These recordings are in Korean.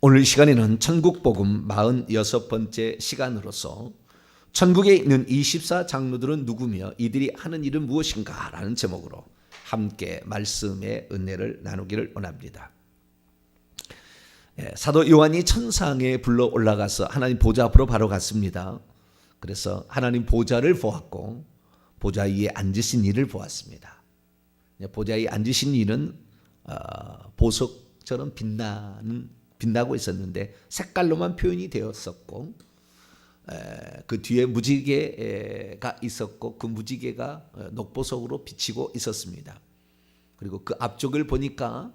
오늘 시간에는 천국복음 46번째 시간으로서 천국에 있는 24장로들은 누구며 이들이 하는 일은 무엇인가 라는 제목으로 함께 말씀의 은혜를 나누기를 원합니다. 사도 요한이 천상에 불러 올라가서 하나님 보좌 앞으로 바로 갔습니다. 그래서 하나님 보좌를 보았고 보좌 위에 앉으신 이를 보았습니다. 보좌 위에 앉으신 이는 보석처럼 빛나고 있었는데 색깔로만 표현이 되었었고 그 뒤에 무지개가 있었고 그 무지개가 녹보석으로 비치고 있었습니다. 그리고 그 앞쪽을 보니까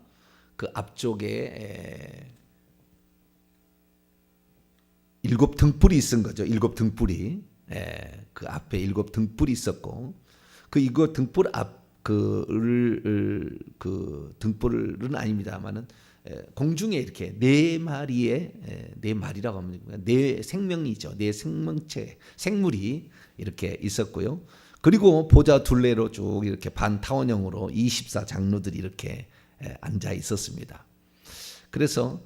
그 앞쪽에 7 등불이 있은 거죠. 7 등불이 그 앞에 7 등불이 있었고 그 이거 등불 앞 그 등불은 아닙니다만은 공중에 이렇게 4마리의 4마리라고 하면 4 생명이죠. 4 생명체 생물이 이렇게 있었고요. 그리고 보좌 둘레로 쭉 이렇게 반타원형으로 24장로들이 이렇게 앉아 있었습니다. 그래서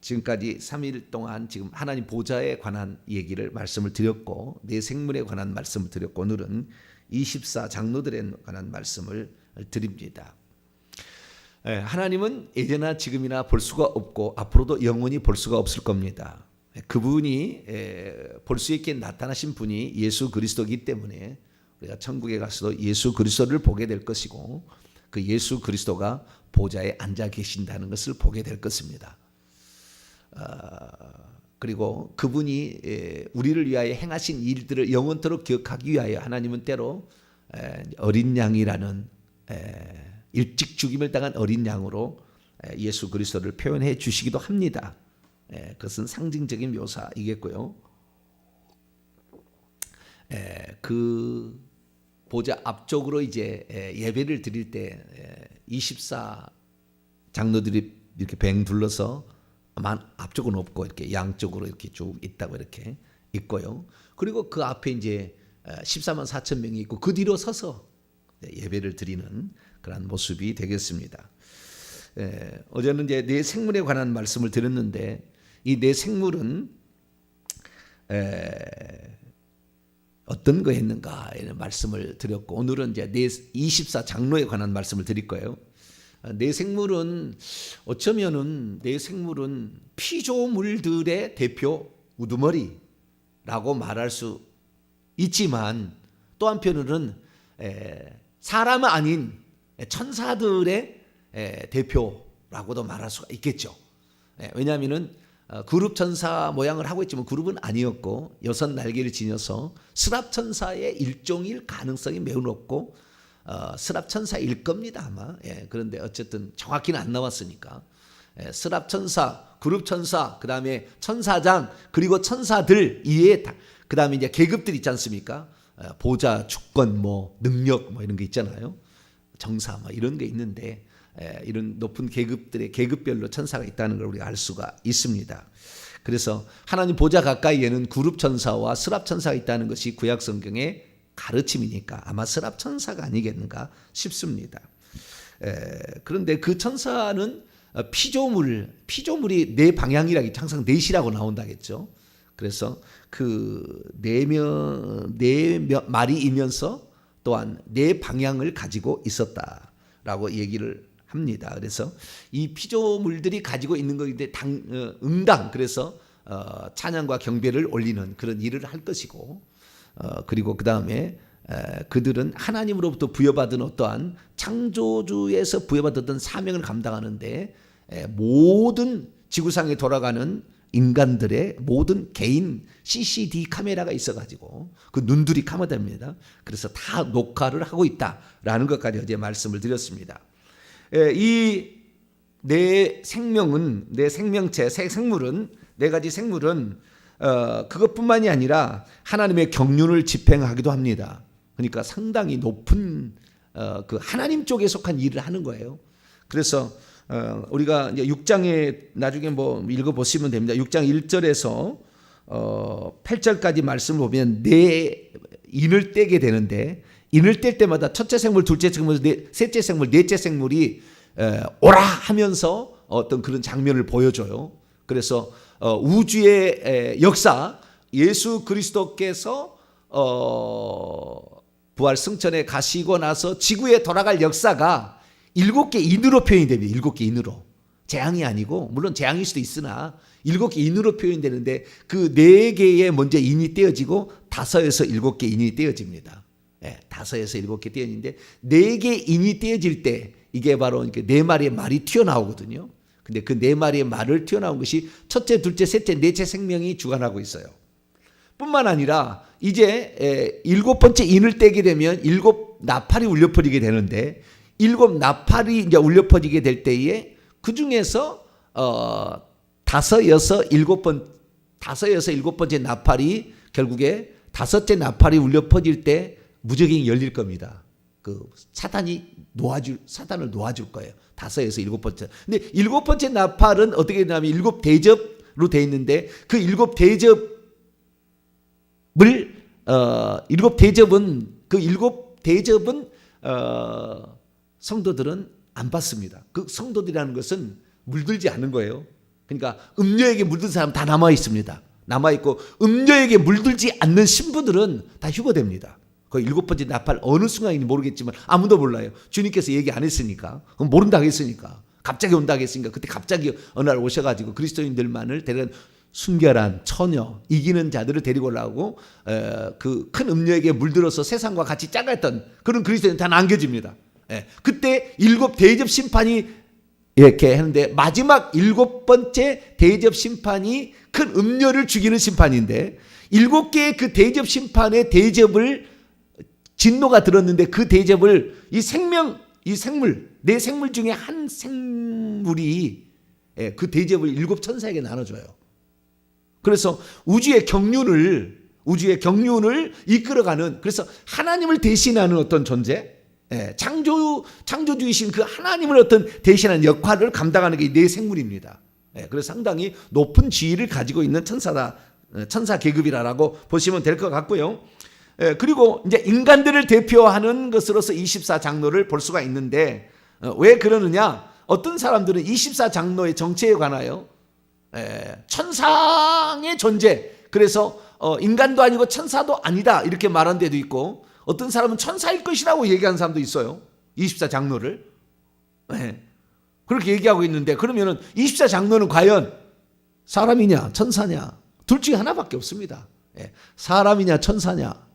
지금까지 3일 동안 지금 하나님 보좌에 관한 얘기를 말씀을 드렸고 4 생물에 관한 말씀을 드렸고 오늘은 24장로들에 관한 말씀을 드립니다. 하나님은 예전이나 지금이나 볼 수가 없고 앞으로도 영원히 볼 수가 없을 겁니다. 그분이 볼 수 있게 나타나신 분이 예수 그리스도이기 때문에 우리가 천국에 가서도 예수 그리스도를 보게 될 것이고 그 예수 그리스도가 보좌에 앉아 계신다는 것을 보게 될 것입니다. 그리고 그분이 우리를 위하여 행하신 일들을 영원토록 기억하기 위하여 하나님은 때로 어린 양이라는 일찍 죽임을 당한 어린 양으로 예수 그리스도를 표현해 주시기도 합니다. 그것은 상징적인 묘사이겠고요. 그 보좌 앞쪽으로 이제 예배를 드릴 때 24장로들이 이렇게 뱅 둘러서 앞쪽은 없고 이렇게 양쪽으로 이렇게 쭉 있다고 이렇게 있고요. 그리고 그 앞에 이제 14만 4천 명이 있고 그 뒤로 서서 예배를 드리는 그런 모습이 되겠습니다. 어제는 이제 4 생물에 관한 말씀을 드렸는데 이 4 생물은 어떤 거 했는가 이런 말씀을 드렸고 오늘은 이제 24장로에 관한 말씀을 드릴 거예요. 4 생물은 어쩌면은 4 생물은 피조물들의 대표 우두머리라고 말할 수 있지만 또 한편으로는 사람은 아닌 천사들의 대표라고도 말할 수가 있겠죠. 왜냐하면은 그룹 천사 모양을 하고 있지만 그룹은 아니었고 6 날개를 지녀서 스랍 천사의 일종일 가능성이 매우 높고 스랍 천사일 겁니다 아마. 그런데 어쨌든 정확히는 안 나왔으니까 스랍 천사, 그룹 천사, 그 다음에 천사장 그리고 천사들 이외에 그 다음에 이제 계급들 있지 않습니까? 보좌, 주권, 뭐 능력 뭐 이런 게 있잖아요. 정사 뭐 이런 게 있는데 이런 높은 계급들의 계급별로 천사가 있다는 걸 우리가 알 수가 있습니다. 그래서 하나님 보좌 가까이에는 그룹 천사와 스랍 천사가 있다는 것이 구약 성경의 가르침이니까 아마 스랍 천사가 아니겠는가 싶습니다. 그런데 그 천사는 피조물이 4 방향이라고 항상 4이라고 나온다겠죠. 그래서 그 4 마리이면서 또한 4 방향을 가지고 있었다라고 얘기를 합니다. 그래서 이 피조물들이 가지고 있는 것인데 응당 그래서 찬양과 경배를 올리는 그런 일을 할 것이고 그리고 그 다음에 그들은 하나님으로부터 부여받은 어떠한 창조주에서 부여받았던 사명을 감당하는데 모든 지구상에 돌아가는 인간들의 모든 개인 CCD 카메라가 있어가지고 그 눈들이 카메라입니다. 그래서 다 녹화를 하고 있다라는 것까지 어제 말씀을 드렸습니다. 이 4 생명은 4 생명체, 새 생물은 4가지 생물은 그것뿐만이 아니라 하나님의 경륜을 집행하기도 합니다. 그러니까 상당히 높은 그 하나님 쪽에 속한 일을 하는 거예요. 그래서 우리가 이제 6장에 나중에 뭐 읽어 보시면 됩니다. 6장 1절에서 8절까지 말씀을 보면 인을 떼게 되는데 인을 뗄 때마다 첫째 생물, 둘째 생물, 셋째 생물, 넷째 생물이 오라 하면서 어떤 그런 장면을 보여줘요. 그래서 우주의 역사, 예수 그리스도께서 부활 승천에 가시고 나서 지구에 돌아갈 역사가 7개 인으로 표현이 됩니다. 7개 인으로. 재앙이 아니고, 물론 재앙일 수도 있으나 7개 인으로 표현되는데 그 4개의 먼저 인이 떼어지고 5에서 7개 인이 떼어집니다. 5에서 7개 떼어지는데 4개 인이 떼어질 때 이게 바로 4마리의 말이 튀어나오거든요. 근데 그 4마리의 말을 튀어나온 것이 첫째, 둘째, 셋째, 넷째 생명이 주관하고 있어요. 뿐만 아니라 이제 7번째 인을 떼게 되면 7 나팔이 울려 퍼지게 되는데 7 나팔이 이제 울려 퍼지게 될 때에 그 중에서 5, 6, 7번째 나팔이 결국에 5째 나팔이 울려 퍼질 때 무적이 열릴 겁니다. 그 사단을 놓아줄 거예요. 5에서 7번째. 근데 7번째 나팔은 어떻게 되냐면 7 대접으로 되어 있는데 그 7 대접은 성도들은 안 받습니다. 그 성도들이라는 것은 물들지 않은 거예요. 그러니까 음료에게 물든 사람 다 남아 있습니다. 남아 있고 음료에게 물들지 않는 신부들은 다 휴거됩니다. 그 7번째 나팔 어느 순간인지 모르겠지만 아무도 몰라요. 주님께서 얘기 안 했으니까. 그럼 모른다 하겠으니까. 갑자기 온다 하겠으니까. 그때 갑자기 어느 날 오셔가지고 그리스도인들만을 데려간 순결한 처녀, 이기는 자들을 데리고 오라고 그 큰 음료에게 물들어서 세상과 같이 짝았던 그런 그리스도인 다 남겨집니다. 그때 7 대접 심판이 이렇게 했는데 마지막 7번째 대접 심판이 큰 음료를 죽이는 심판인데 7개의 그 대접 심판의 대접을 진노가 들었는데 그 대접을 이 생물, 내 생물 중에 한 생물이 그 대접을 7 천사에게 나눠줘요. 그래서 우주의 경륜을 이끌어가는, 그래서 하나님을 대신하는 어떤 존재, 창조주이신 그 하나님을 어떤 대신하는 역할을 감당하는 게 내 생물입니다. 그래서 상당히 높은 지위를 가지고 있는 천사다, 천사 계급이라고 보시면 될 것 같고요. 그리고 이제 인간들을 대표하는 것으로서 24장로를 볼 수가 있는데 왜 그러느냐? 어떤 사람들은 24장로의 정체에 관하여 천상의 존재, 그래서 인간도 아니고 천사도 아니다 이렇게 말한 데도 있고, 어떤 사람은 천사일 것이라고 얘기하는 사람도 있어요. 24장로를 그렇게 얘기하고 있는데, 그러면은 24장로는 과연 사람이냐 천사냐 둘 중에 하나밖에 없습니다. 사람이냐 천사냐,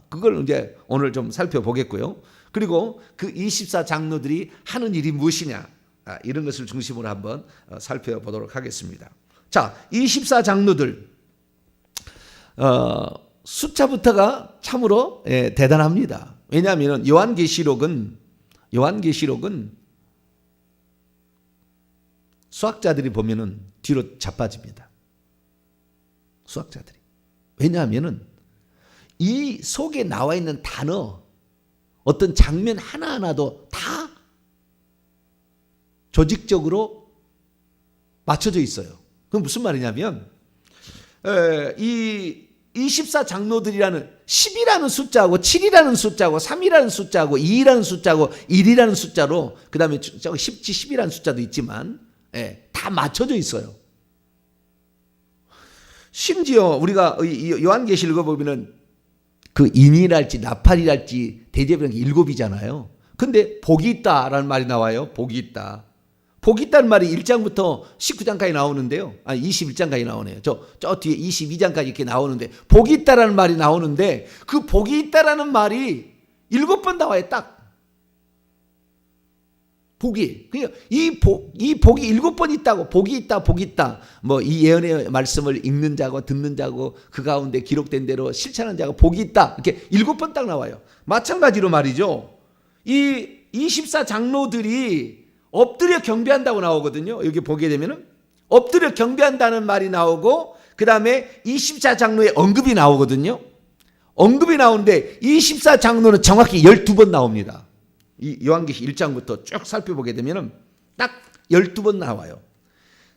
그걸 이제 오늘 좀 살펴보겠고요. 그리고 그 24장로들이 하는 일이 무엇이냐, 이런 것을 중심으로 한번 살펴보도록 하겠습니다. 자, 24장로들 숫자부터가 참으로 대단합니다. 왜냐하면 요한계시록은 수학자들이 보면은 뒤로 자빠집니다. 수학자들이. 왜냐하면은 이 속에 나와 있는 단어, 어떤 장면 하나하나도 다 조직적으로 맞춰져 있어요. 그건 무슨 말이냐면 이 24장로들이라는 10이라는 숫자하고 7이라는 숫자하고 3이라는 숫자하고 2라는 숫자하고 1이라는 숫자로, 그 다음에 10이라는 숫자도 있지만 다 맞춰져 있어요. 심지어 우리가 요한계시를 읽어보면 그 인이랄지 나팔이랄지 대접이라는 게 7이잖아요. 근데 복이 있다라는 말이 나와요. 복이 있다. 복이 있다는 말이 1장부터 19장까지 나오는데요. 21장까지 나오네요. 저 뒤에 22장까지 이렇게 나오는데 복이 있다라는 말이 나오는데, 그 복이 있다라는 말이 7번 나와요. 딱. 복이. 그러니까 이 복이 7번 있다고, 복이 있다. 뭐 이 예언의 말씀을 읽는 자고 듣는 자고 그 가운데 기록된 대로 실천하는 자가 복이 있다. 이렇게 7번 딱 나와요. 마찬가지로 말이죠. 이 24장로들이 엎드려 경배한다고 나오거든요. 여기 보게 되면은 엎드려 경배한다는 말이 나오고, 그 다음에 24장로의 언급이 나오거든요. 언급이 나오는데 24장로는 정확히 12번 나옵니다. 이 요한계시 1장부터 쭉 살펴보게 되면은 딱 12번 나와요.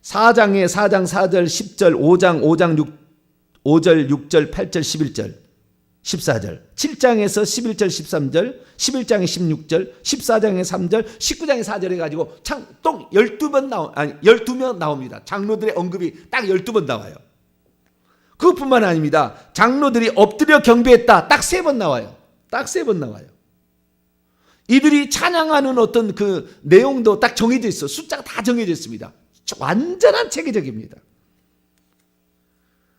4장 4절 10절, 5장 5절 6절 8절 11절. 14절, 7장에서 11절 13절, 11장에 16절, 14장에 3절, 19장에 4절 해가지고 총 12명 나옵니다. 장로들의 언급이 딱 12번 나와요. 그것뿐만 아닙니다. 장로들이 엎드려 경배했다. 딱 3번 나와요. 딱 3번 나와요. 이들이 찬양하는 어떤 그 내용도 딱 정해져 있어. 숫자가 다 정해져 있습니다. 완전한 체계적입니다.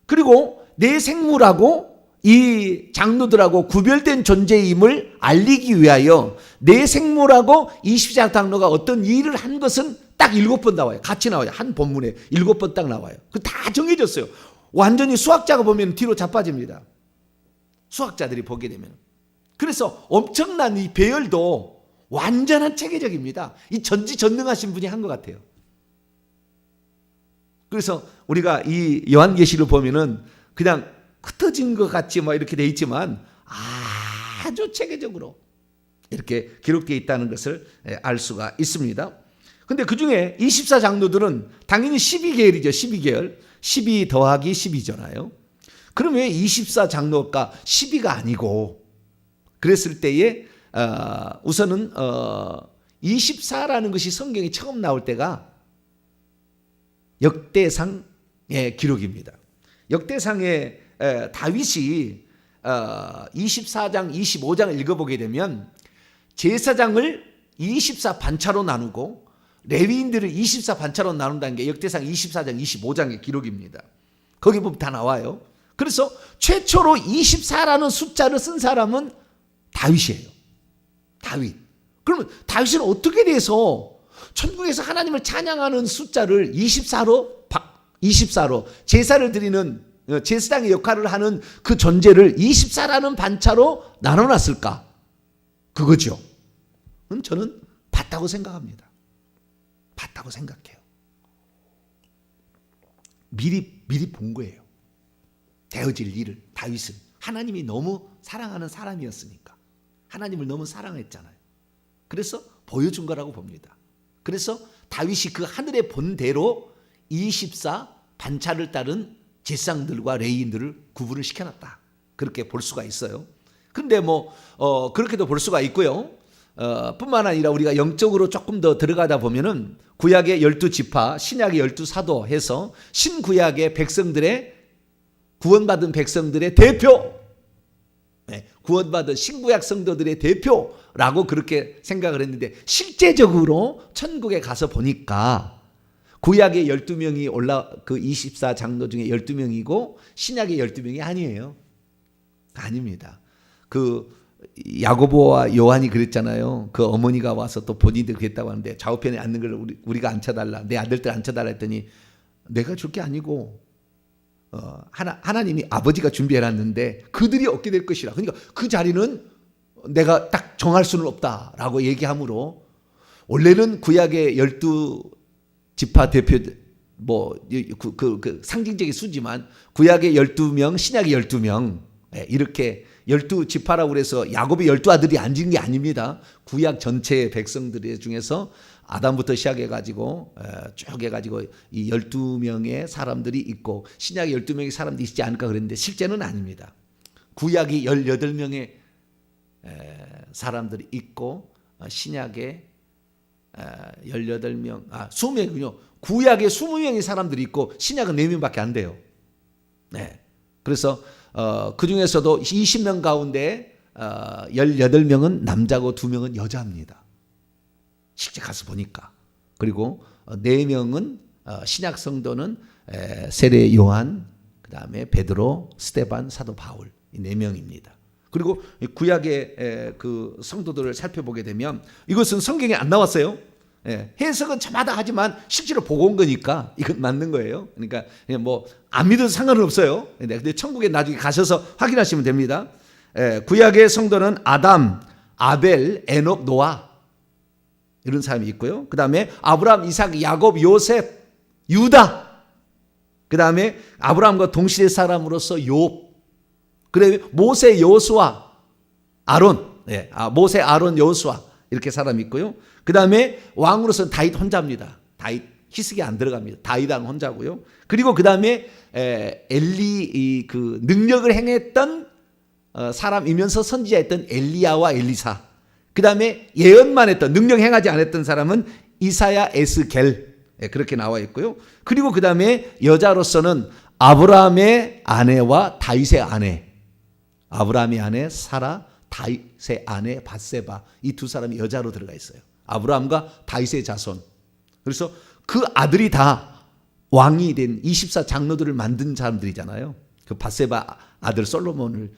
그리고 내 생물하고 이 장로들하고 구별된 존재임을 알리기 위하여 내 생물하고 24 장로가 어떤 일을 한 것은 딱 7번 나와요. 같이 나와요. 한 본문에 7번 딱 나와요. 그 다 정해졌어요. 완전히 수학자가 보면 뒤로 자빠집니다. 수학자들이 보게 되면. 그래서 엄청난 이 배열도 완전한 체계적입니다. 이 전지전능하신 분이 한 것 같아요. 그래서 우리가 이 요한계시를 보면은 그냥 흩어진 것 같이 뭐 이렇게 돼 있지만 아주 체계적으로 이렇게 기록되어 있다는 것을 알 수가 있습니다. 근데 그 중에 24 장로들은 당연히 12계열이죠. 12계열. 12 더하기 12잖아요. 그럼 왜 24 장로가 12가 아니고 그랬을 때에 우선은 24라는 것이 성경에 처음 나올 때가 역대상의 기록입니다. 역대상의 다윗이 24장 25장을 읽어보게 되면 제사장을 24 반차로 나누고 레위인들을 24 반차로 나눈다는 게 역대상 24장 25장의 기록입니다. 거기 보면 다 나와요. 그래서 최초로 24라는 숫자를 쓴 사람은 다윗이에요. 다윗. 그러면 다윗은 어떻게 돼서 천국에서 하나님을 찬양하는 숫자를 24로 제사를 드리는 제사장의 역할을 하는 그 존재를 24라는 반차로 나눠놨을까? 그거죠. 저는 봤다고 생각합니다. 봤다고 생각해요. 미리 본 거예요. 되어질 일을. 다윗은 하나님이 너무 사랑하는 사람이었으니까. 하나님을 너무 사랑했잖아요. 그래서 보여준 거라고 봅니다. 그래서 다윗이 그 하늘의 본대로 24 반차를 따른 제사장들과 레위인들을 구분을 시켜놨다. 그렇게 볼 수가 있어요. 그런데 그렇게도 볼 수가 있고요. 뿐만 아니라 우리가 영적으로 조금 더 들어가다 보면은 구약의 12지파, 신약의 12사도 해서 신구약의 백성들의 구원받은 백성들의 대표, 구원받은 신구약 성도들의 대표라고 그렇게 생각을 했는데 실제적으로 천국에 가서 보니까 구약의 12명이 그 24 장로 중에 12명이고 신약의 12명이 아니에요. 아닙니다. 그 야고보와 요한이 그랬잖아요. 그 어머니가 와서 또 본인들 그랬다고 하는데 좌우편에 앉는 걸 우리가 앉혀달라. 내 아들들 앉혀달라 했더니 내가 줄 게 아니고 하나님이 아버지가 준비해놨는데 그들이 얻게 될 것이라. 그러니까 그 자리는 내가 딱 정할 수는 없다라고 얘기하므로 원래는 구약의 12지파 대표 그 상징적인 수지만 구약의 12명, 신약의 12명 이렇게 12지파라고 그래서 야곱의 12아들이 앉은 게 아닙니다. 구약 전체의 백성들 중에서 아담부터 시작해가지고 쭉 해가지고 이 12명의 사람들이 있고 신약에 12명의 사람들이 있지 않을까 그랬는데 실제는 아닙니다. 구약이 18명의 사람들이 있고 신약에 18명, 20명이군요. 구약에 20명의 사람들이 있고 신약은 4명밖에 안 돼요. 네. 그래서 그 중에서도 20명 가운데 18명은 남자고 2명은 여자입니다. 실제 가서 보니까. 그리고 4명은 신약 성도는 세례 요한, 그 다음에 베드로, 스데반, 사도 바울 이 4명입니다. 그리고 구약의 그 성도들을 살펴보게 되면 이것은 성경에 안 나왔어요. 해석은 저마다 하지만 실제로 보고 온 거니까 이건 맞는 거예요. 그러니까 안 믿어도 상관은 없어요. 근데 천국에 나중에 가셔서 확인하시면 됩니다. 구약의 성도는 아담, 아벨, 에녹, 노아 이런 사람이 있고요. 그 다음에 아브라함, 이삭, 야곱, 요셉, 유다. 그 다음에 아브라함과 동시대 사람으로서 욥. 그래 모세, 여호수아, 아론. 모세, 아론, 여호수아 이렇게 사람이 있고요. 그 다음에 왕으로서는 다윗 혼자입니다. 다윗 히스기 안 들어갑니다. 다윗왕 혼자고요. 그리고 그 다음에 엘리 그 능력을 행했던 사람이면서 선지자였던 엘리야와 엘리사, 그 다음에 예언만 했던, 능력 행하지 않았던 사람은 이사야, 에스겔, 그렇게 나와 있고요. 그리고 그 다음에 여자로서는 아브라함의 아내와 다윗의 아내, 아브라함의 아내 사라, 다윗의 아내 밧세바, 이 두 사람이 여자로 들어가 있어요. 아브라함과 다윗의 자손. 그래서 그 아들이 다 왕이 된 24 장로들을 만든 사람들이잖아요. 그 밧세바 아들 솔로몬을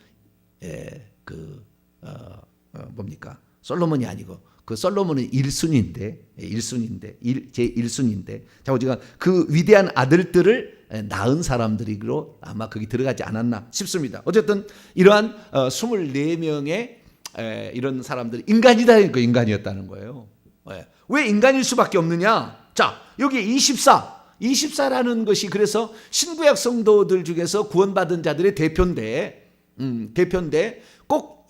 뭡니까? 솔로몬이 아니고 그 솔로몬은 일순인데 제 1순인데 자, 우리가 그 위대한 아들들을 낳은 사람들이로 아마 거기 들어가지 않았나 싶습니다. 어쨌든 이러한 24명의 이런 사람들이 인간이다, 인간이었다는 거예요. 왜 인간일 수밖에 없느냐? 자, 여기 24라는 것이 그래서 신구약 성도들 중에서 구원받은 자들의 대표인데 꼭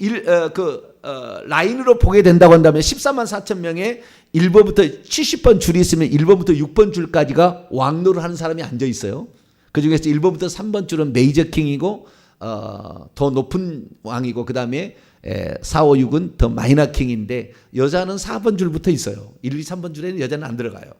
라인으로 보게 된다고 한다면 14만 4천 명의 1번부터 70번 줄이 있으면 1번부터 6번 줄까지가 왕노를 하는 사람이 앉아 있어요. 그 중에서 1번부터 3번 줄은 메이저 킹이고 더 높은 왕이고 그 다음에 4, 5, 6은 더 마이너 킹인데 여자는 4번 줄부터 있어요. 1, 2, 3번 줄에는 여자는 안 들어가요.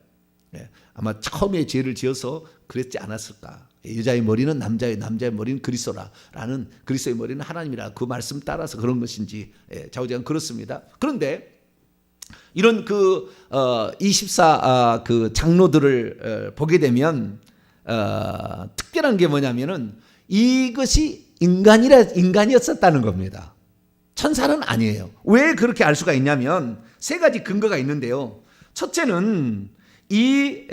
아마 처음에 죄를 지어서 그랬지 않았을까. 여자의 머리는 남자의 머리는 그리스도라라는 그리스도의 머리는 하나님이라 그 말씀 따라서 그런 것인지 좌우지간 그렇습니다. 그런데 이런 24 그 장로들을 보게 되면 특별한 게 뭐냐면은 이것이 인간이었었다는 겁니다. 천사는 아니에요. 왜 그렇게 알 수가 있냐면 세 가지 근거가 있는데요. 첫째는 이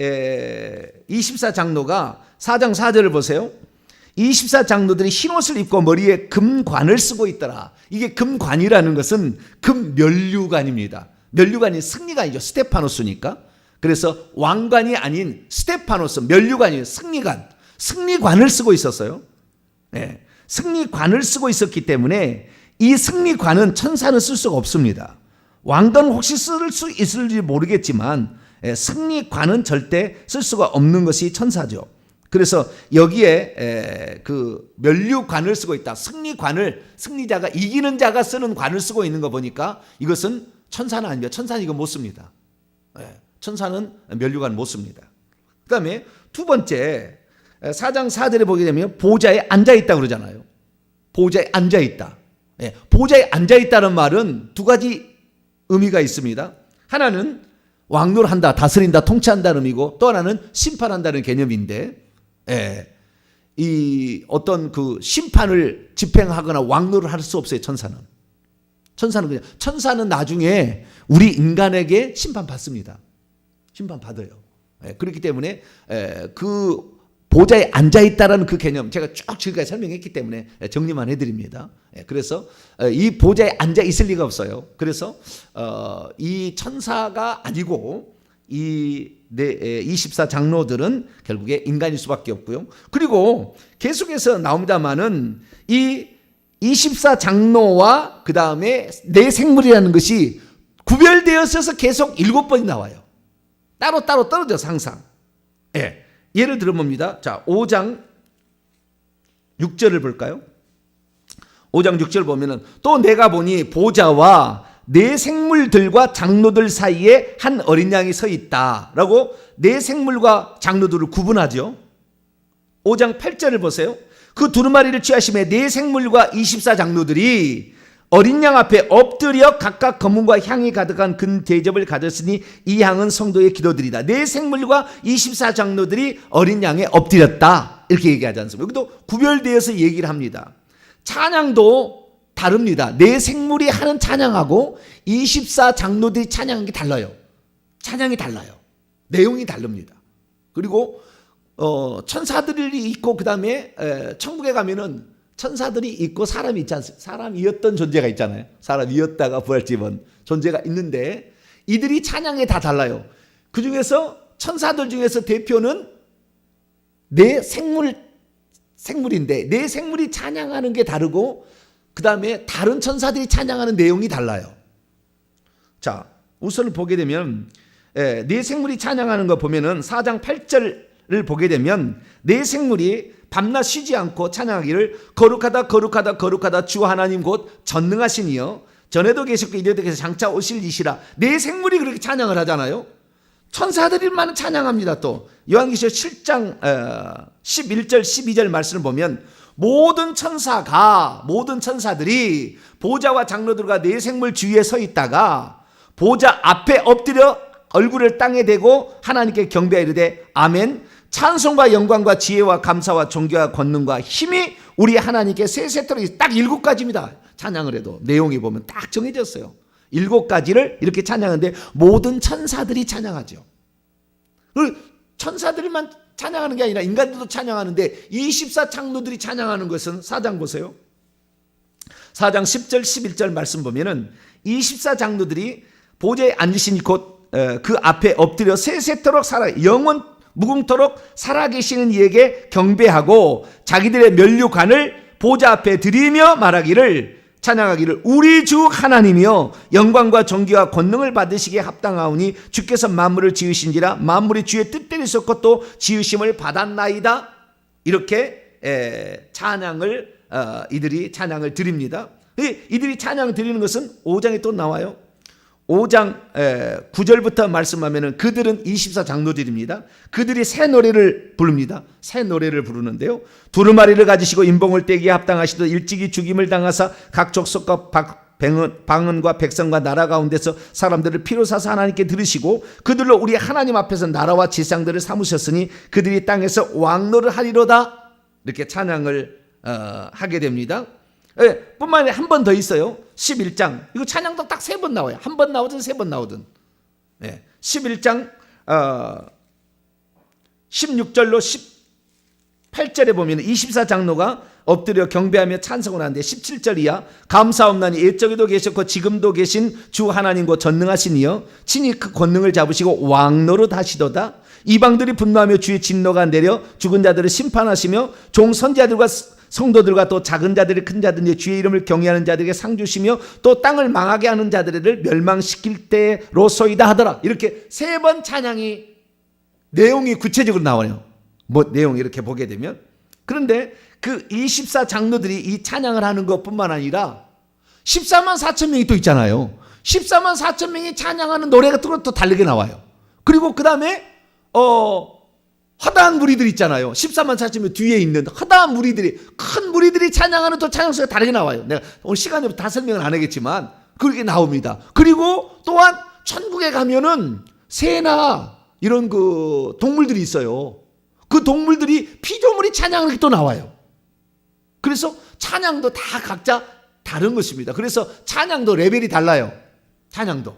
24 장로가 4장 4절을 보세요. 24 장로들이 흰옷을 입고 머리에 금관을 쓰고 있더라. 이게 금관이라는 것은 금면류관입니다. 면류관이 승리관이죠. 스테파노스니까. 그래서 왕관이 아닌 스테파노스, 면류관이에요. 승리관을 쓰고 있었어요. 승리관을 쓰고 있었기 때문에 이 승리관은 천사는 쓸 수가 없습니다. 왕관 혹시 쓸 수 있을지 모르겠지만 승리관은 절대 쓸 수가 없는 것이 천사죠. 그래서 여기에 그 면류관을 쓰고 있다. 승리자가 이기는 자가 쓰는 관을 쓰고 있는 거 보니까 이것은 천사는 아닙니다. 천사는 이거 못 씁니다. 천사는 면류관 못 씁니다. 그 다음에 두 번째 4장 4절에 보게 되면 보좌에 앉아있다 그러잖아요. 보좌에 앉아있다. 보좌에 앉아있다는 말은 두 가지 의미가 있습니다. 하나는 왕노를 한다, 다스린다, 통치한다는 의미고 또 하나는 심판한다는 개념인데 이 어떤 그 심판을 집행하거나 왕노를 할 수 없어요. 천사는 나중에 우리 인간에게 심판받습니다. 심판받아요. 그렇기 때문에 그 보좌에 앉아있다라는 그 개념 제가 쭉 지금까지 설명했기 때문에 정리만 해드립니다. 그래서 이 보좌에 앉아있을 리가 없어요. 그래서 이 천사가 아니고 이 24 장로들은 결국에 인간일 수밖에 없고요. 그리고 계속해서 나옵니다마는 이 24 장로와 그 다음에 내 생물이라는 것이 구별되어서 계속 7번이 나와요. 따로따로 떨어져서 항상. 예를 들어 봅니다. 자, 5장 6절을 볼까요? 5장 6절 보면은 또 내가 보니 보좌와 내 생물들과 장로들 사이에 한 어린 양이 서 있다라고 내 생물과 장로들을 구분하죠. 5장 8절을 보세요. 그 두루마리를 취하심에 내 생물과 24 장로들이 어린 양 앞에 엎드려 각각 검은과 향이 가득한 금 대접을 가졌으니 이 향은 성도의 기도들이다. 내 생물과 24 장로들이 어린 양에 엎드렸다. 이렇게 얘기하지 않습니까? 여기도 구별되어서 얘기를 합니다. 찬양도 다릅니다. 내 생물이 하는 찬양하고 24 장로들이 찬양한 게 달라요. 찬양이 달라요. 내용이 다릅니다. 그리고 천사들이 있고 그 다음에 천국에 가면은 천사들이 있고 사람이 있지 않습니까? 사람이었던 존재가 있잖아요. 사람이었다가 부활집은 존재가 있는데 이들이 찬양이 다 달라요. 그 중에서 천사들 중에서 대표는 내 생물인데 내 생물이 찬양하는 게 다르고 그 다음에 다른 천사들이 찬양하는 내용이 달라요. 자, 우선 보게 되면 내 생물이 찬양하는 거 보면은 4장 8절 보게 되면 내 생물이 밤낮 쉬지 않고 찬양하기를 거룩하다 거룩하다 거룩하다 주 하나님 곧 전능하신 이여 전에도 계셨고 이래도 계셔 장차 오실 이시라. 내 생물이 그렇게 찬양을 하잖아요. 천사들만 찬양합니다. 또 요한계시록 7장 11절 12절 말씀을 보면 모든 천사들이 보좌와 장로들과 네 생물 주위에 서 있다가 보좌 앞에 엎드려 얼굴을 땅에 대고 하나님께 경배하여 이르되 아멘. 찬송과 영광과 지혜와 감사와 존귀와 권능과 힘이 우리 하나님께 세세토록 딱 7가지입니다. 찬양을 해도 내용이 보면 딱 정해졌어요. 7가지를 이렇게 찬양하는데 모든 천사들이 찬양하죠. 천사들만 찬양하는 게 아니라 인간들도 찬양하는데 24장로들이 찬양하는 것은 4장 보세요. 4장 10절 11절 말씀 보면은 24장로들이 보좌에 앉으신 곧 그 앞에 엎드려 세세토록 영원 무궁토록 살아계시는 이에게 경배하고 자기들의 면류관을 보좌 앞에 드리며 말하기를 찬양하기를 우리 주 하나님이여 영광과 존귀와 권능을 받으시기에 합당하오니 주께서 만물을 지으신지라 만물이 주의 뜻대로 있었고 또 지으심을 받았나이다. 이렇게 찬양을 이들이 찬양을 드립니다. 이들이 찬양 드리는 것은 5장에 또 나와요. 5장 9절부터 말씀하면 그들은 24장로들입니다. 그들이 새 노래를 부릅니다. 새 노래를 부르는데요. 두루마리를 가지시고 인봉을 떼기에 합당하시듯 일찍이 죽임을 당하사 각 족속과 방언과 백성과 나라 가운데서 사람들을 피로 사서 하나님께 들으시고 그들로 우리 하나님 앞에서 나라와 지상들을 삼으셨으니 그들이 땅에서 왕노를 하리로다. 이렇게 찬양을 하게 됩니다. 뿐만 아니라 한 번 더 있어요. 11장 이거 찬양도 딱 3번 나와요. 한 번 나오든 3번 나오든. 11장 16절로 18절에 보면 24장로가 엎드려 경배하며 찬송을 하는데 17절 이하 감사옵나니 옛적에도 계셨고 지금도 계신 주 하나님과 전능하신 이여 친히 그 권능을 잡으시고 왕노릇 하시도다. 이방들이 분노하며 주의 진노가 내려 죽은 자들을 심판하시며 종 선지자들과 성도들과 또 작은 자들이 큰 자들이 주의 이름을 경외하는 자들에게 상 주시며 또 땅을 망하게 하는 자들을 멸망시킬 때로소이다 하더라. 이렇게 3번 찬양이 내용이 구체적으로 나와요. 내용 이렇게 보게 되면. 그런데 그 24장로들이 이 찬양을 하는 것뿐만 아니라 14만 4천 명이 또 있잖아요. 14만 4천 명이 찬양하는 노래 같은 것도 다르게 나와요. 그리고 그 다음에 허다한 무리들 있잖아요. 14만 4천 명 뒤에 있는 허다한 무리들이 큰 무리들이 찬양하는 또 찬양소가 다르게 나와요. 내가 오늘 시간이 없어 다 설명은 안 하겠지만 그렇게 나옵니다. 그리고 또한 천국에 가면은 새나 이런 그 동물들이 있어요. 그 동물들이 피조물이 찬양하는 게 또 나와요. 그래서 찬양도 다 각자 다른 것입니다. 그래서 찬양도 레벨이 달라요. 찬양도.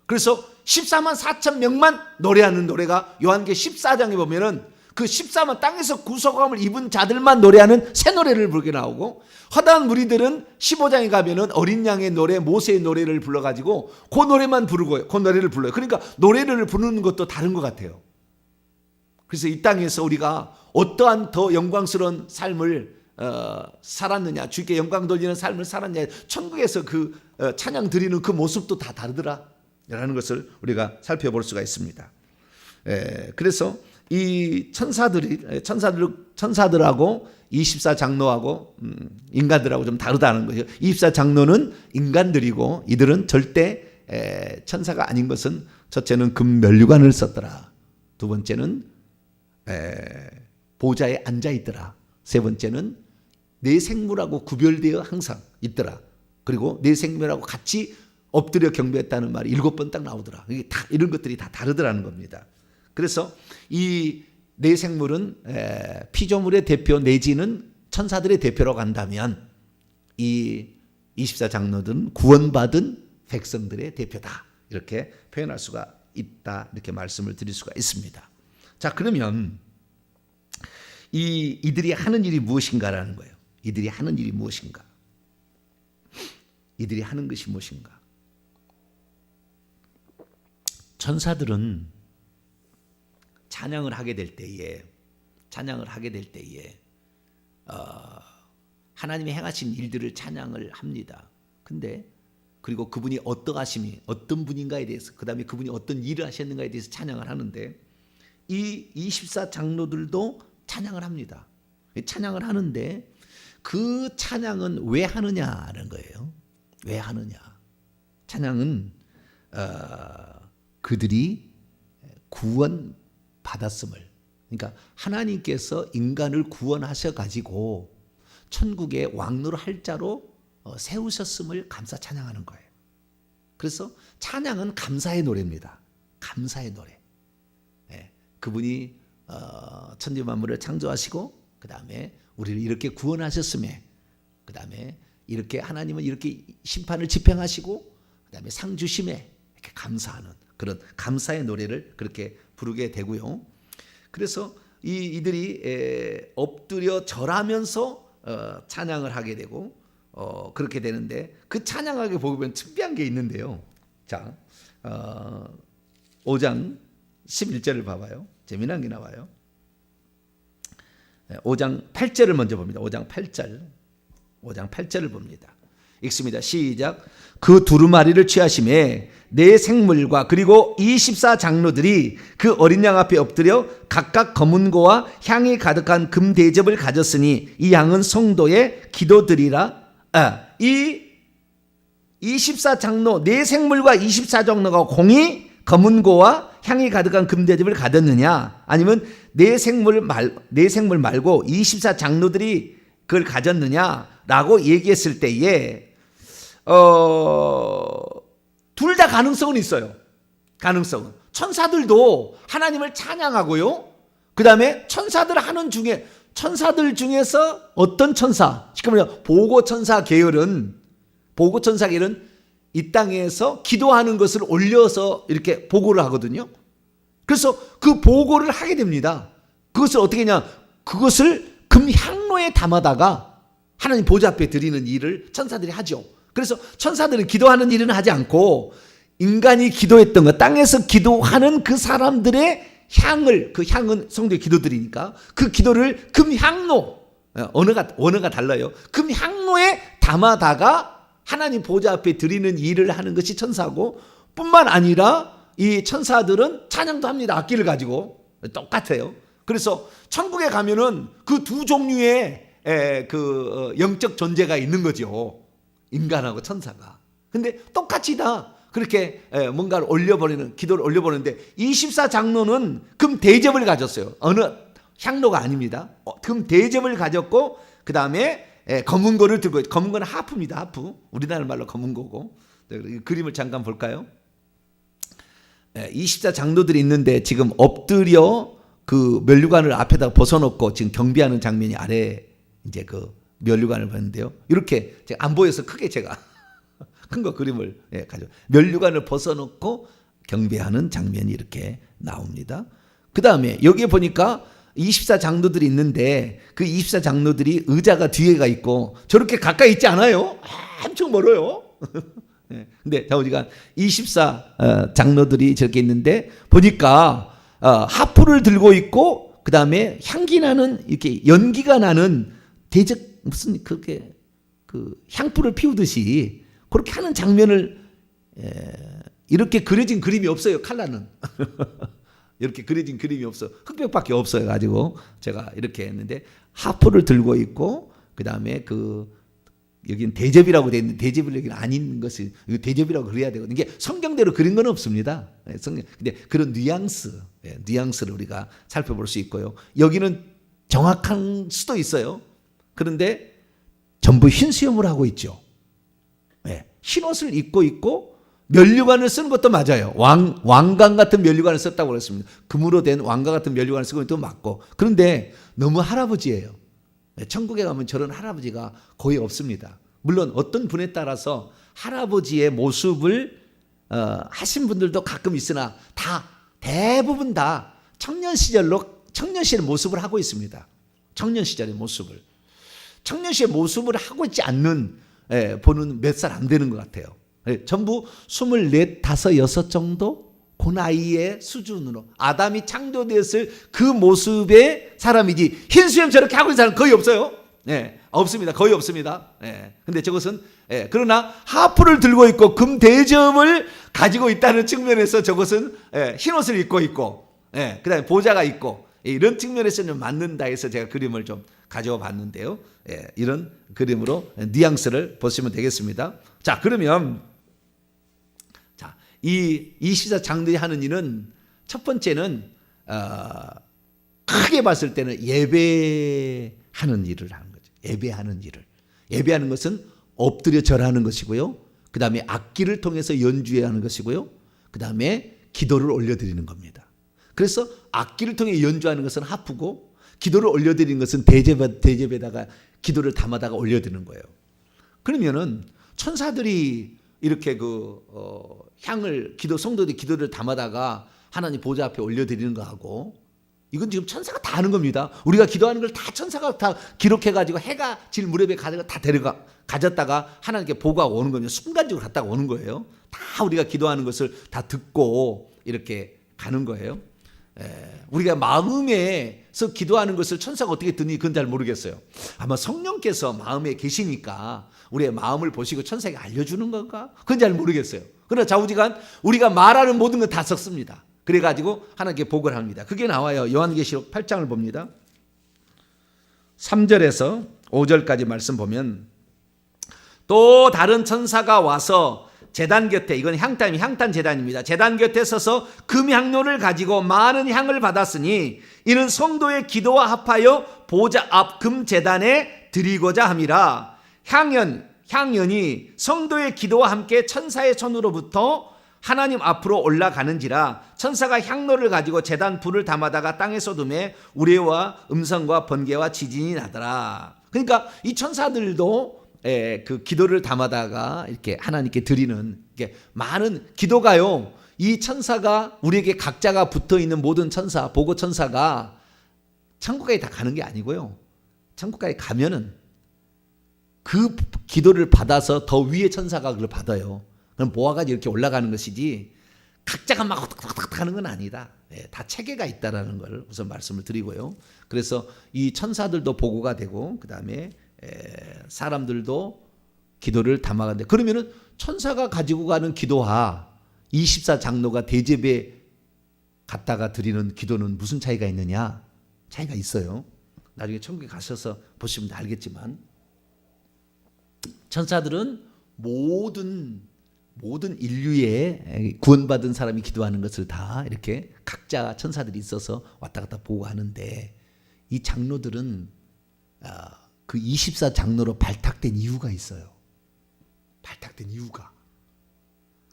그래서 14만 4천 명만 노래하는 노래가 요한계시록 14장에 보면은 그 14만 땅에서 구속함을 입은 자들만 노래하는 새 노래를 부르게 나오고 허다한 무리들은 15장에 가면은 어린 양의 노래, 모세의 노래를 불러가지고 그 노래만 부르고요. 그 노래를 불러요. 그러니까 노래를 부르는 것도 다른 것 같아요. 그래서 이 땅에서 우리가 어떠한 더 영광스러운 삶을 살았느냐, 주께 영광 돌리는 삶을 살았느냐, 천국에서 그 찬양 드리는 그 모습도 다 다르더라 라는 것을 우리가 살펴볼 수가 있습니다. 그래서 이 천사들하고 24장로하고 인간들하고 좀 다르다는 거죠. 24장로는 인간들이고 이들은 절대 천사가 아닌 것은 첫째는 금면류관을 썼더라. 두 번째는 보좌에 앉아있더라. 세 번째는 내 생물하고 구별되어 항상 있더라. 그리고 내 생물하고 같이 엎드려 경배했다는 말이 7번 딱 나오더라. 이게 다 이런 것들이 다 다르더라는 겁니다. 그래서 이 내 생물은 피조물의 대표 내지는 천사들의 대표라고 한다면 이 24장로들은 구원받은 백성들의 대표다. 이렇게 표현할 수가 있다. 이렇게 말씀을 드릴 수가 있습니다. 자, 그러면 이들이 하는 일이 무엇인가라는 거예요. 이들이 하는 일이 무엇인가? 이들이 하는 것이 무엇인가? 천사들은 찬양을 하게 될 때에 하나님이 행하신 일들을 찬양을 합니다. 근데 그리고 그분이 어떠하심이 어떤 분인가에 대해서, 그 다음에 그분이 어떤 일을 하셨는가에 대해서 찬양을 하는데 이 24 장로들도 찬양을 합니다. 찬양을 하는데 그 찬양은 왜 하느냐는 거예요. 왜 하느냐? 찬양은 그들이 구원 받았음을, 그러니까 하나님께서 인간을 구원하셔 가지고 천국의 왕노로 할 자로 세우셨음을 감사 찬양하는 거예요. 그래서 찬양은 감사의 노래입니다. 감사의 노래. 예, 그분이 천지 만물을 창조하시고 그 다음에 우리를 이렇게 구원하셨음에, 그 다음에 이렇게 하나님은 이렇게 심판을 집행하시고 그 다음에 상 주심에 이렇게 감사하는 그런 감사의 노래를 그렇게 부르게 되고요. 그래서 이들이 엎드려 절하면서 찬양을 하게 되고 그렇게 되는데, 그 찬양하게 보면 특별한 게 있는데요. 자, 5장 11절을 봐봐요. 재미난 게 나와요. 5장 8절을 먼저 봅니다. 5장 8절을 봅니다. 읽습니다. 시작. 그 두루마리를 취하심에 네 생물과 그리고 24 장로들이 그 어린 양 앞에 엎드려 각각 검은고와 향이 가득한 금 대접을 가졌으니 이 양은 성도의 기도드리라. 이 24 장로 네 생물과 24 장로가 공이 검은고와 향이 가득한 금 대접을 가졌느냐, 아니면 네 생물 말고 24 장로들이 그걸 가졌느냐라고 얘기했을 때에 둘 다 가능성은 있어요. 가능성은. 천사들도 하나님을 찬양하고요. 그 다음에 천사들 중에서 어떤 천사, 시커먼 보고천사 계열은 이 땅에서 기도하는 것을 올려서 이렇게 보고를 하거든요. 그래서 그 보고를 하게 됩니다. 그것을 어떻게 하냐, 그것을 금향로에 담아다가 하나님 보좌 앞에 드리는 일을 천사들이 하죠. 그래서 천사들은 기도하는 일은 하지 않고 인간이 기도했던 것, 땅에서 기도하는 그 사람들의 향을, 그 향은 성도의 기도들이니까 그 기도를 금향로, 언어가 달라요. 금향로에 담아다가 하나님 보좌 앞에 드리는 일을 하는 것이 천사고, 뿐만 아니라 이 천사들은 찬양도 합니다. 악기를 가지고. 똑같아요. 그래서 천국에 가면은 그 두 종류의 영적 존재가 있는 거죠. 인간하고 천사가. 근데 똑같이 다 그렇게 뭔가를 올려버리는, 기도를 올려버리는데 24 장로는 금 대접을 가졌어요. 어느 향로가 아닙니다. 금 대접을 가졌고, 그 다음에 검은 거를 들고, 검은 거는 하프입니다. 하프. 우리나라 말로 검은 거고. 그림을 잠깐 볼까요? 24 장로들이 있는데 지금 엎드려 그 면류관을 앞에다가 벗어놓고 지금 경배하는 장면이 아래 이제 그 면류관을 봤는데요. 이렇게 제가 안 보여서 크게 제가 큰 거 그림을 가지고 면류관을 벗어놓고 경배하는 장면이 이렇게 나옵니다. 그 다음에 여기에 보니까 24 장로들이 있는데 그 24 장로들이 의자가 뒤에가 있고 저렇게 가까이 있지 않아요. 엄청 멀어요. 근데 우리가 24 장로들이 저렇게 있는데 보니까 하프를 들고 있고, 그 다음에 향기 나는, 이렇게 연기가 나는 대접, 무슨 그렇게 그 향불을 피우듯이 그렇게 하는 장면을 이렇게 그려진 그림이 없어요. 칼라는 이렇게 그려진 그림이 없어. 흑백밖에 없어요. 가지고 제가 이렇게 했는데 하프를 들고 있고, 그 다음에 여기는 대접이라고 되어 있는데 대접이 여기는 아닌 것이, 이거 대접이라고 그려야 되거든요. 이게 성경대로 그린 건 없습니다. 근데 그런 뉘앙스를 우리가 살펴볼 수 있고요. 여기는 정확한 수도 있어요. 그런데 전부 흰 수염을 하고 있죠. 흰 옷을 입고 있고 면류관을 쓰는 것도 맞아요. 왕관 같은 면류관을 썼다고 그랬습니다. 금으로 된 왕관 같은 면류관을 쓰고 있는 것도 맞고. 그런데 너무 할아버지예요. 천국에 가면 저런 할아버지가 거의 없습니다. 물론 어떤 분에 따라서 할아버지의 모습을 하신 분들도 가끔 있으나 대부분 다 청년 시절의 모습을 하고 있습니다. 청년 시절의 모습을 하고 있지 않는 보는 몇 살 안 되는 것 같아요. 전부 24, 5, 6 정도 그 나이의 수준으로 아담이 창조되었을 그 모습의 사람이지, 흰 수염 저렇게 하고 있는 사람 거의 없어요. 없습니다. 거의 없습니다. 근데 저것은 그러나 하프를 들고 있고 금 대접을 가지고 있다는 측면에서 저것은 흰 옷을 입고 있고, 예, 그다음에 보좌가 있고 이런 측면에서는 맞는다 해서 제가 그림을 좀 가져와 봤는데요. 예, 이런 그림으로 뉘앙스를 보시면 되겠습니다. 자, 그러면 자, 이 24장로들이 하는 일은 첫 번째는 크게 봤을 때는 예배하는 일을 하는 거죠. 예배하는 일을. 예배하는 것은 엎드려 절하는 것이고요. 그 다음에 악기를 통해서 연주해야 하는 것이고요. 그 다음에 기도를 올려드리는 겁니다. 그래서 악기를 통해 연주하는 것은 하프고 기도를 올려드리는 것은 대접에다가 기도를 담아다가 올려드리는 거예요. 그러면은 천사들이 이렇게 향을 성도들이 기도를 담아다가 하나님 보좌 앞에 올려드리는 거하고 이건 지금 천사가 다 하는 겁니다. 우리가 기도하는 걸 다 천사가 다 기록해가지고 해가 질 무렵에 다 가졌다가 하나님께 보고하고 오는 거예요. 순간적으로 갔다가 오는 거예요. 다 우리가 기도하는 것을 다 듣고 이렇게 가는 거예요. 우리가 마음에서 기도하는 것을 천사가 어떻게 듣니 그건 잘 모르겠어요. 아마 성령께서 마음에 계시니까 우리의 마음을 보시고 천사에게 알려주는 건가? 그건 잘 모르겠어요. 그러나 좌우지간 우리가 말하는 모든 건 다 섞습니다. 그래가지고 하나님께 보고를 합니다. 그게 나와요. 요한계시록 8장을 봅니다. 3절에서 5절까지 말씀 보면 또 다른 천사가 와서 제단 곁에, 이건 향단 제단입니다. 제단 곁에 서서 금향로를 가지고 많은 향을 받았으니 이는 성도의 기도와 합하여 보좌 앞 금제단에 드리고자 함이라. 향연이 성도의 기도와 함께 천사의 손으로부터 하나님 앞으로 올라가는지라. 천사가 향로를 가지고 제단 불을 담아다가 땅에 쏟음에 우레와 음성과 번개와 지진이 나더라. 그러니까 이 천사들도 그 기도를 담아다가 이렇게 하나님께 드리는 많은 기도가요. 이 천사가 우리에게 각자가 붙어 있는 모든 천사, 보고 천사가 천국까지 다 가는 게 아니고요. 천국까지 가면은 그 기도를 받아서 더 위의 천사가 그걸 받아요. 그럼 모아가지고 이렇게 올라가는 것이지 각자가 막 탁탁탁 하는 건 아니다. 다 체계가 있다라는 걸 우선 말씀을 드리고요. 그래서 이 천사들도 보고가 되고 그 다음에 사람들도 기도를 담아가는데 그러면은 천사가 가지고 가는 기도와 24장로가 대접에 갖다가 드리는 기도는 무슨 차이가 있느냐? 차이가 있어요. 나중에 천국에 가셔서 보시면 알겠지만 천사들은 모든 인류의 구원받은 사람이 기도하는 것을 다 이렇게 각자 천사들이 있어서 왔다 갔다 보고 하는데 이 장로들은 그 24장로로 발탁된 이유가 있어요. 발탁된 이유가.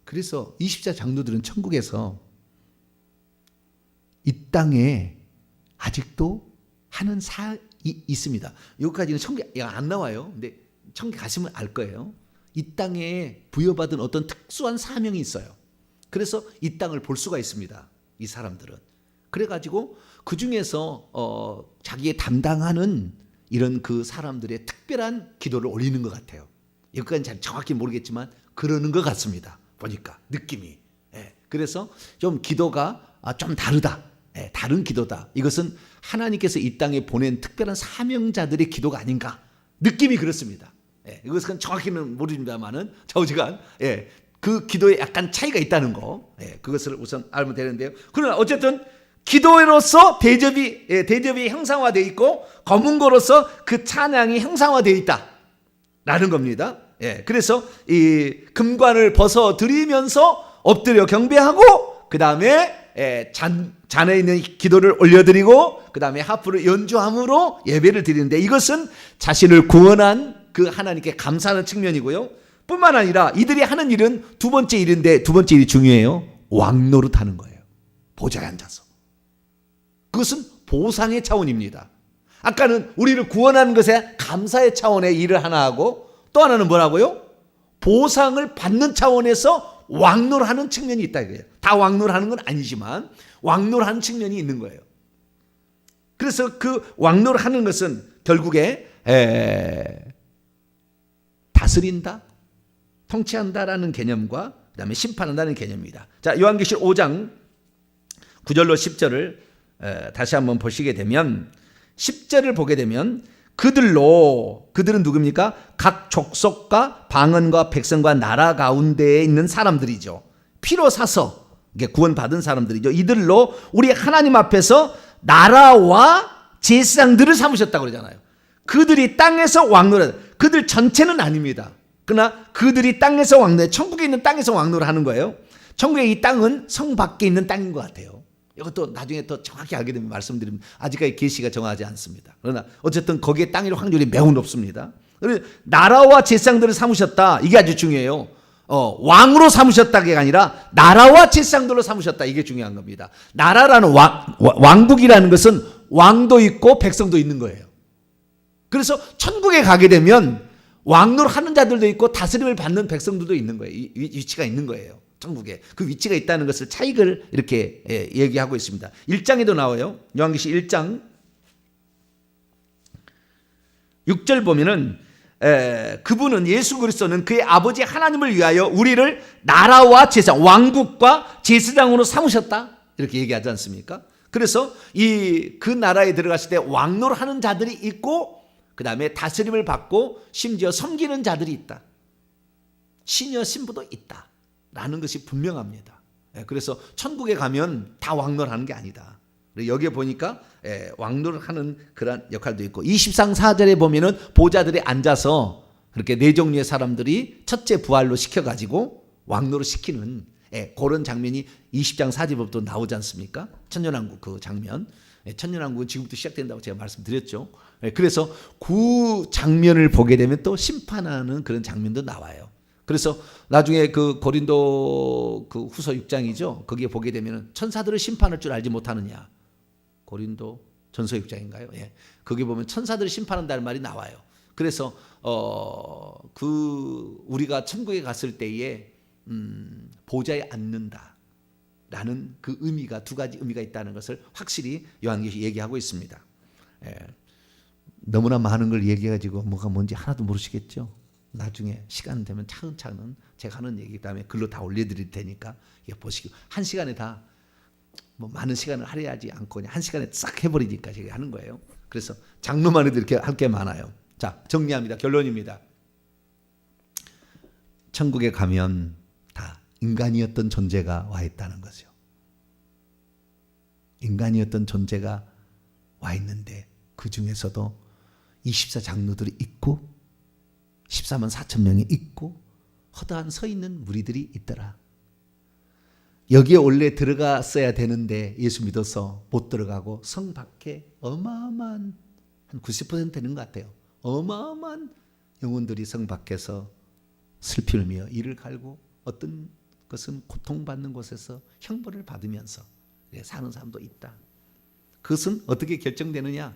그래서 24장로들은 천국에서 이 땅에 아직도 하는 있습니다. 여기까지는 천국에 안 나와요. 근데 천국에 가시면 알 거예요. 이 땅에 부여받은 어떤 특수한 사명이 있어요. 그래서 이 땅을 볼 수가 있습니다. 이 사람들은. 그래가지고 그 중에서 자기의 담당하는 이런 그 사람들의 특별한 기도를 올리는 것 같아요. 여기까지는 잘 정확히 모르겠지만 그러는 것 같습니다. 보니까 느낌이. 그래서 좀 기도가 좀 다르다. 다른 기도다. 이것은 하나님께서 이 땅에 보낸 특별한 사명자들의 기도가 아닌가. 느낌이 그렇습니다. 이것은 정확히는 모릅니다만은 좌우지간 그 기도에 약간 차이가 있다는 거. 그것을 우선 알면 되는데요. 그러나 어쨌든 기도로서 대접이 형상화되어 있고 검은고로서 그 찬양이 형상화되어 있다라는 겁니다. 그래서 이 금관을 벗어 드리면서 엎드려 경배하고 그 다음에 잔에 있는 기도를 올려드리고 그 다음에 하프를 연주함으로 예배를 드리는데 이것은 자신을 구원한 그 하나님께 감사하는 측면이고요. 뿐만 아니라 이들이 하는 일은 두 번째 일인데 두 번째 일이 중요해요. 왕노릇하는 거예요. 보좌에 앉아서. 그것은 보상의 차원입니다. 아까는 우리를 구원하는 것에 감사의 차원의 일을 하나 하고 또 하나는 뭐라고요? 보상을 받는 차원에서 왕노릇하는 측면이 있다 이거예요. 다 왕노릇하는 건 아니지만 왕노릇하는 측면이 있는 거예요. 그래서 그 왕노릇하는 것은 결국에 다스린다, 통치한다라는 개념과 그다음에 심판한다는 개념입니다. 자, 요한계시록 5장 9절로 10절을 다시 한번 보시게 되면 10절을 보게 되면 그들은 누굽니까? 각 족속과 방언과 백성과 나라 가운데에 있는 사람들이죠. 피로 사서 이게 구원받은 사람들이죠. 이들로 우리 하나님 앞에서 나라와 제사장들을 삼으셨다고 그러잖아요. 그들이 땅에서 왕노래, 그들 전체는 아닙니다. 그러나 그들이 땅에서 왕노래, 천국에 있는 땅에서 왕노를 하는 거예요. 천국의 이 땅은 성 밖에 있는 땅인 것 같아요. 이것도 나중에 더 정확히 알게 되면 말씀드립니다. 아직까지 계시가 정하지 않습니다. 그러나 어쨌든 거기에 땅일 확률이 매우 높습니다. 나라와 제사장들을 삼으셨다. 이게 아주 중요해요. 왕으로 삼으셨다가 아니라 나라와 제사장들로 삼으셨다. 이게 중요한 겁니다. 나라라는 왕국이라는 것은 왕도 있고 백성도 있는 거예요. 그래서 천국에 가게 되면 왕노를 하는 자들도 있고 다스림을 받는 백성들도 있는 거예요. 위치가 있는 거예요. 천국에 그 위치가 있다는 것을 차익을 이렇게 얘기하고 있습니다. 1장에도 나와요. 요한계시 1장 6절 보면은 그분은 예수 그리스도는 그의 아버지 하나님을 위하여 우리를 나라와 제사장, 왕국과 제사장으로 삼으셨다. 이렇게 얘기하지 않습니까? 그래서 그 나라에 들어갔을 때 왕노를 하는 자들이 있고 그 다음에 다스림을 받고 심지어 섬기는 자들이 있다. 신여 신부도 있다. 라는 것이 분명합니다. 그래서 천국에 가면 다 왕노를 하는 게 아니다. 여기에 보니까 왕노를 하는 그런 역할도 있고 20장 4절에 보면은 보좌들에 앉아서 그렇게 네 종류의 사람들이 첫째 부활로 시켜가지고 왕노를 시키는 그런 장면이 20장 4절부터 나오지 않습니까? 천년왕국 그 장면. 천년왕국은 지금부터 시작된다고 제가 말씀드렸죠. 그래서 그 장면을 보게 되면 또 심판하는 그런 장면도 나와요. 그래서 나중에 그 고린도 그 후서 6장이죠. 거기에 보게 되면 천사들을 심판할 줄 알지 못하느냐. 고린도 전서 6장인가요? 예. 거기 보면 천사들을 심판한다는 말이 나와요. 그래서 우리가 천국에 갔을 때에 보좌에 앉는다라는 그 의미가 두 가지 의미가 있다는 것을 확실히 요한계시 얘기하고 있습니다. 예. 너무나 많은 걸 얘기해가지고 뭐가 뭔지 하나도 모르시겠죠. 나중에 시간 되면 차근차근 제가 하는 얘기 그다음에 글로 다 올려드릴 테니까 보시고 한 시간에 다 뭐 많은 시간을 할애하지 않고 그냥 한 시간에 싹 해버리니까 제가 하는 거예요. 그래서 장로만 해도 이렇게 할 게 많아요. 자, 정리합니다. 결론입니다. 천국에 가면 다 인간이었던 존재가 와 있다는 거죠. 인간이었던 존재가 와 있는데 그 중에서도 24장로들이 있고 14만 4천 명이 있고 허다한 서 있는 무리들이 있더라. 여기에 원래 들어갔어야 되는데 예수 믿어서 못 들어가고 성 밖에 어마어마한 한 90% 되는 것 같아요. 어마어마한 영혼들이 성 밖에서 슬피 울며 이를 갈고 어떤 것은 고통받는 곳에서 형벌을 받으면서 사는 사람도 있다. 그것은 어떻게 결정되느냐?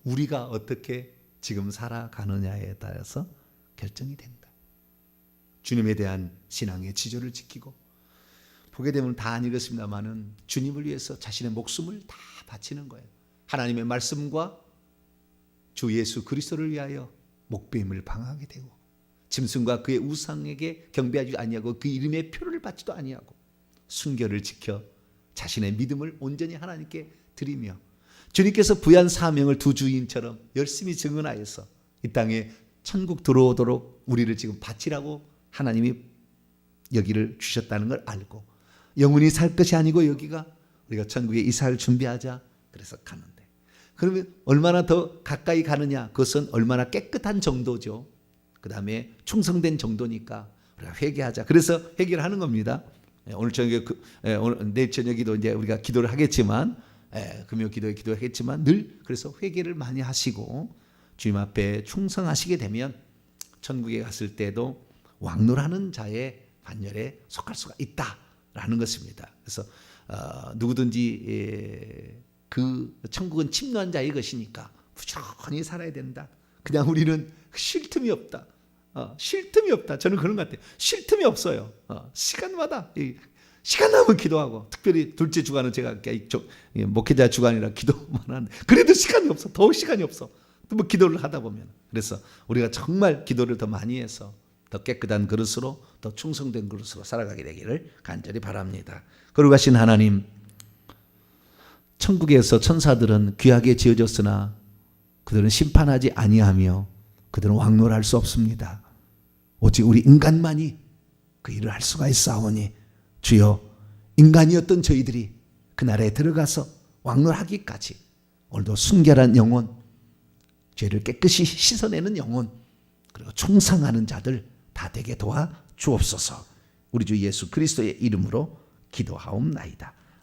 우리가 어떻게 지금 살아가느냐에 따라서 결정이 된다. 주님에 대한 신앙의 지조를 지키고 보게 되면 다 안 읽었습니다만은 주님을 위해서 자신의 목숨을 다 바치는 거예요. 하나님의 말씀과 주 예수 그리스도를 위하여 목배임을 방하게 되고 짐승과 그의 우상에게 경배하지 아니하고 그 이름의 표를 받지도 아니하고 순결을 지켜 자신의 믿음을 온전히 하나님께 드리며 주님께서 부여한 사명을 두 주인처럼 열심히 증언하여서 이 땅에 천국 들어오도록 우리를 지금 바치라고 하나님이 여기를 주셨다는 걸 알고 영원히 살 것이 아니고 여기가 우리가 천국에 이사를 준비하자 그래서 가는데 그러면 얼마나 더 가까이 가느냐 그것은 얼마나 깨끗한 정도죠. 그 다음에 충성된 정도니까 우리가 회개하자. 그래서 회개를 하는 겁니다. 오늘 저녁에 오늘 내일 저녁에도 이제 우리가 기도를 하겠지만 금요 기도에 기도하겠지만 늘 그래서 회개를 많이 하시고 주님 앞에 충성하시게 되면 천국에 갔을 때도 왕노라는 자의 반열에 속할 수가 있다라는 것입니다. 그래서 누구든지 그 천국은 침노한 자의 것이니까 부지런히 살아야 된다. 그냥 우리는 쉴 틈이 없다. 쉴 틈이 없다. 저는 그런 것 같아요. 쉴 틈이 없어요. 시간마다 시간 나면 기도하고 특별히 둘째 주간은 제가 목회자 주간이라 기도만 하는데 그래도 시간이 없어. 더 시간이 없어. 뭐 기도를 하다 보면 그래서 우리가 정말 기도를 더 많이 해서 더 깨끗한 그릇으로 더 충성된 그릇으로 살아가게 되기를 간절히 바랍니다. 거룩하신 하나님, 천국에서 천사들은 귀하게 지어졌으나 그들은 심판하지 아니하며 그들은 왕노를 할 수 없습니다. 오직 우리 인간만이 그 일을 할 수가 있사오니 주여 인간이었던 저희들이 그 나라에 들어가서 왕노하기까지 오늘도 순결한 영혼, 죄를 깨끗이 씻어내는 영혼, 그리고 충성하는 자들 다 되게 도와 주옵소서. 우리 주 예수 그리스도의 이름으로 기도하옵나이다.